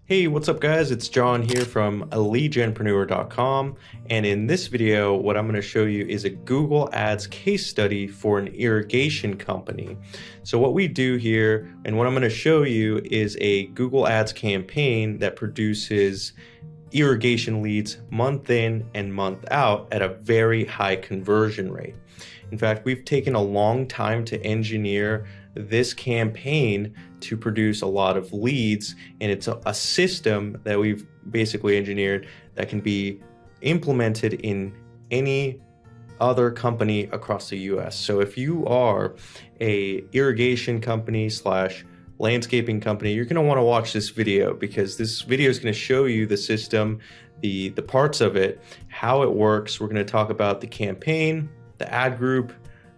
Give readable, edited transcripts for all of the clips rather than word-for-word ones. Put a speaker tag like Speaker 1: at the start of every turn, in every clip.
Speaker 1: Hey, what's up guys? It's John here from leadgenpreneur.com, and in this video what I'm going to show you is a Google Ads case study for an irrigation company. So what we do here and what I'm going to show you is a Google Ads campaign that produces irrigation leads month in and month out at a very high conversion rate. In fact, we've taken a long time to engineer this campaign to produce a lot of leads, and it's a system that we've basically engineered that can be implemented in any other company across the US. So if you are a irrigation company slash landscaping company, you're going to want to watch this video, because this video is going to show you the system, the parts of it, how it works. We're going to talk about the campaign, the ad group,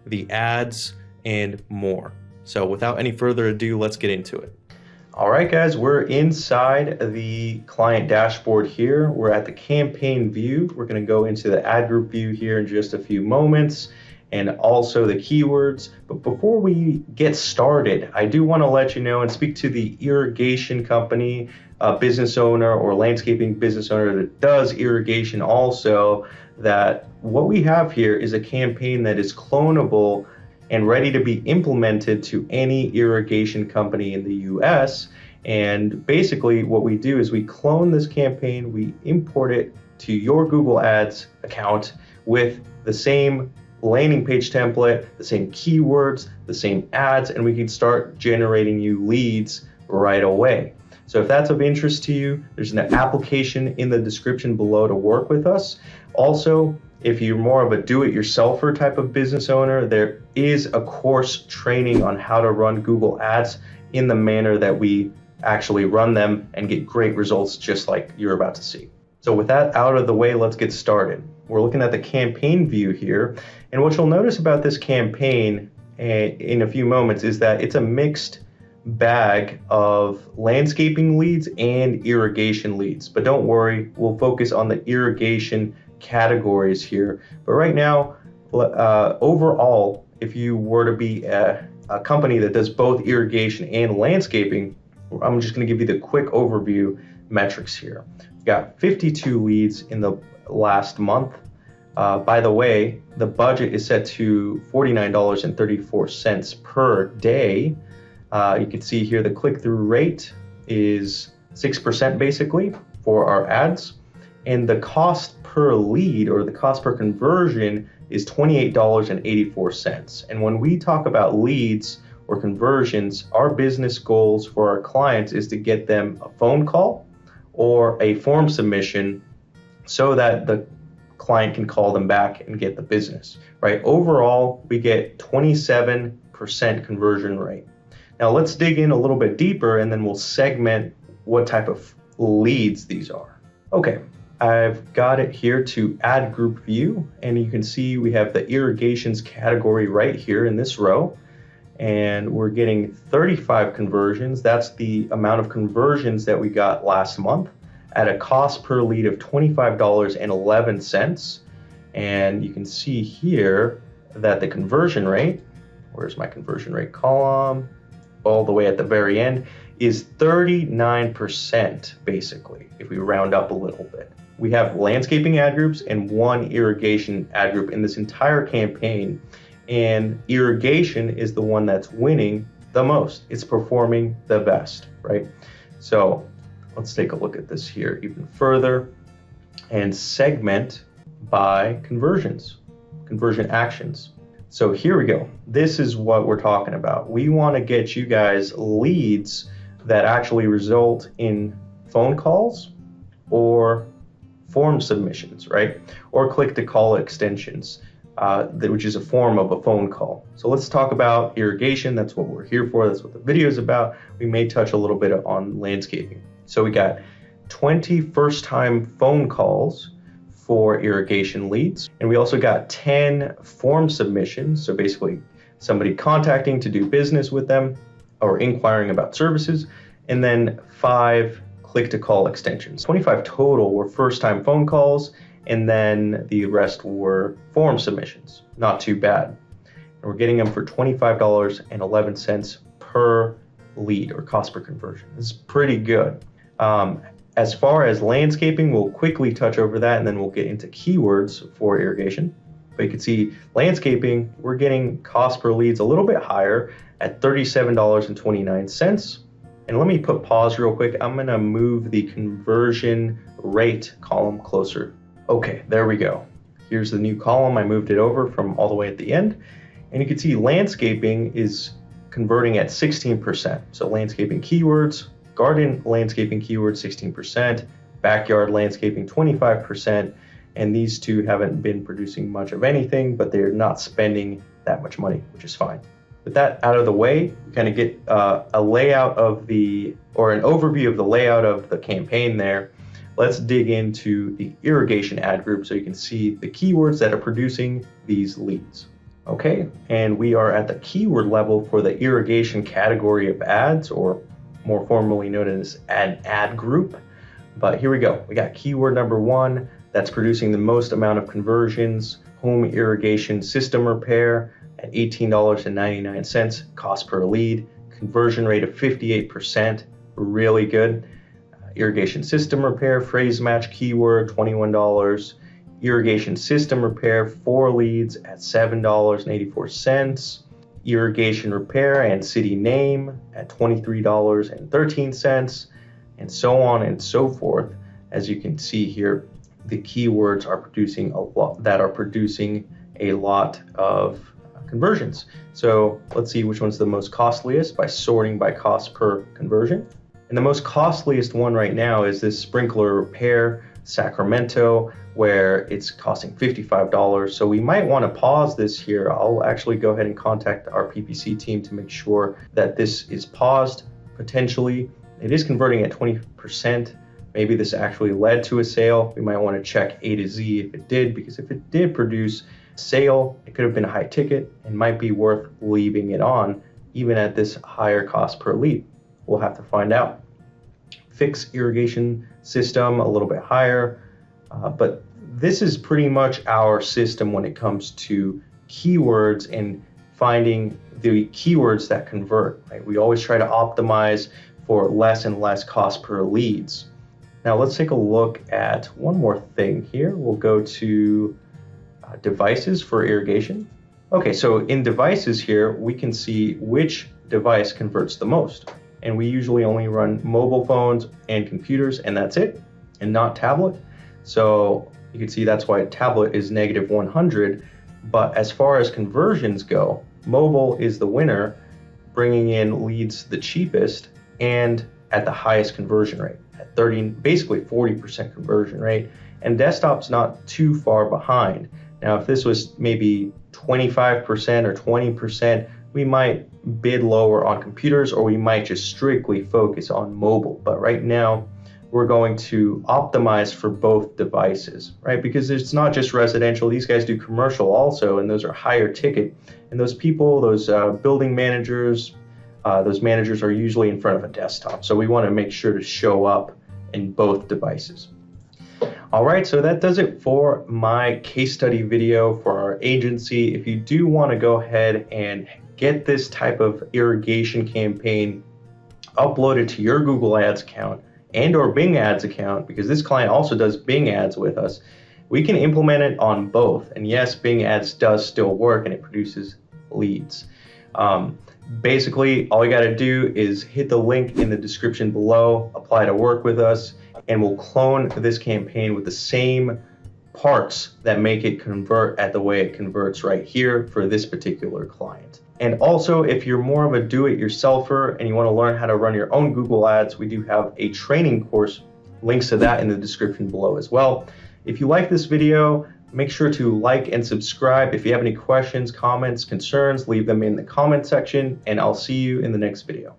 Speaker 1: the ads, and more. So without any further ado, let's get into it. All right, guys, we're inside the client dashboard here. We're at the campaign view. We're going to go into the ad group view here in just a few moments, and also the keywords. But before we get started, I do want to let you know and speak to the irrigation company business owner or landscaping business owner that does irrigation also, that what we have here is a campaign that is clonable and ready to be implemented to any irrigation company in the US. And basically what we do is we clone this campaign, we import it to your Google Ads account with the same landing page template, the same keywords, the same ads, and we can start generating you leads right away. So if that's of interest to you, there's an application in the description below to work with us. Also, if you're more of a do-it-yourselfer type of business owner, there is a course training on how to run Google Ads in the manner that we actually run them and get great results just like you're about to see. So with that out of the way, let's get started. We're looking at the campaign view here, and what you'll notice about this campaign in a few moments is that it's a mixed bag of landscaping leads and irrigation leads. But don't worry, we'll focus on the irrigation categories here. But right now, overall, if you were to be a company that does both irrigation and landscaping, I'm just going to give you the quick overview metrics here. We've got 52 leads in the last month. By the way, the budget is set to $49.34 per day. You can see here the click-through rate is 6% basically for our ads, and the cost per lead, or the cost per conversion, is $28.84. And when we talk about leads or conversions, our business goals for our clients is to get them a phone call or a form submission so that the client can call them back and get the business, right? Overall, we get 27% conversion rate. Now let's dig in a little bit deeper, and then we'll segment what type of leads these are. Okay, I've got it here to ad group view, and you can see we have the irrigations category right here in this row, and we're getting 35 conversions. That's the amount of conversions that we got last month at a cost per lead of $25.11. And you can see here that the conversion rate, where's my conversion rate column? All the way at the very end, is 39% basically, if we round up a little bit. We have landscaping ad groups and one irrigation ad group in this entire campaign, and irrigation is the one that's winning the most. It's performing the best, right? So let's take a look at this here even further and segment by conversions, conversion actions. So here we go. This is what we're talking about. We want to get you guys leads that actually result in phone calls or form submissions, right? Or click to call extensions, which is a form of a phone call. So let's talk about irrigation. That's what we're here for. That's what the video is about. We may touch a little bit on landscaping. So we got 20 first-time phone calls for irrigation leads. And we also got 10 form submissions. So basically somebody contacting to do business with them or inquiring about services, and then 5 click to call extensions. 25 total were first time phone calls, and then the rest were form submissions. Not too bad. And we're getting them for $25.11 per lead, or cost per conversion. This is pretty good. As far as landscaping, we'll quickly touch over that and then we'll get into keywords for irrigation. But you can see landscaping, we're getting cost per leads a little bit higher at $37.29. And let me put pause real quick. I'm gonna move the conversion rate column closer. Okay, there we go. Here's the new column. I moved it over from all the way at the end. And you can see landscaping is converting at 16%. So landscaping keywords, garden landscaping keywords 16%, backyard landscaping 25%, and these two haven't been producing much of anything, but they're not spending that much money, which is fine. With that out of the way, you kind of get a layout of an overview of the layout of the campaign there. Let's dig into the irrigation ad group so you can see the keywords that are producing these leads. Okay, and we are at the keyword level for the irrigation category of ads, or more formally known as an ad group. But here we go. We got keyword number 1 that's producing the most amount of conversions, home irrigation system repair at $18.99 cost per lead, conversion rate of 58%, really good. Irrigation system repair, phrase match keyword, $21. Irrigation system repair, 4 leads at $7.84. Irrigation repair and city name at $23.13, and so on and so forth. As you can see here, the keywords are producing a lot of conversions. So let's see which one's the most costliest by sorting by cost per conversion. And the most costliest one right now is this sprinkler repair, Sacramento, where it's costing $55. So we might want to pause this here. I'll actually go ahead and contact our PPC team to make sure that this is paused. Potentially, it is converting at 20%. Maybe this actually led to a sale. We might want to check A to Z if it did, because if it did produce a sale, it could have been a high ticket and might be worth leaving it on, even at this higher cost per lead. We'll have to find out. Fix irrigation system a little bit higher, but this is pretty much our system when it comes to keywords and finding the keywords that convert. Right? We always try to optimize for less and less cost per leads. Now let's take a look at one more thing here. We'll go to devices for irrigation. Okay, so in devices here, we can see which device converts the most. And we usually only run mobile phones and computers, and that's it, and not tablet. So you can see that's why tablet is -100. But as far as conversions go, mobile is the winner, bringing in leads the cheapest and at the highest conversion rate, at basically 40% conversion rate. And desktop's not too far behind. Now, if this was maybe 25% or 20%, we might bid lower on computers, or we might just strictly focus on mobile. But right now, we're going to optimize for both devices, right? Because it's not just residential. These guys do commercial also, and those are higher ticket. And those people, those building managers, those managers are usually in front of a desktop. So we want to make sure to show up in both devices. All right, so that does it for my case study video for our agency. If you do want to go ahead and get this type of irrigation campaign uploaded to your Google Ads account and or Bing Ads account, because this client also does Bing Ads with us, we can implement it on both. And yes, Bing Ads does still work and it produces leads. Basically, all you got to do is hit the link in the description below, apply to work with us, and we'll clone this campaign with the same parts that make it convert at the way it converts right here for this particular client. And also, if you're more of a do-it-yourselfer and you want to learn how to run your own Google Ads, we do have a training course, links to that in the description below as well. If you like this video, make sure to like and subscribe. If you have any questions, comments, concerns, leave them in the comment section, and I'll see you in the next video.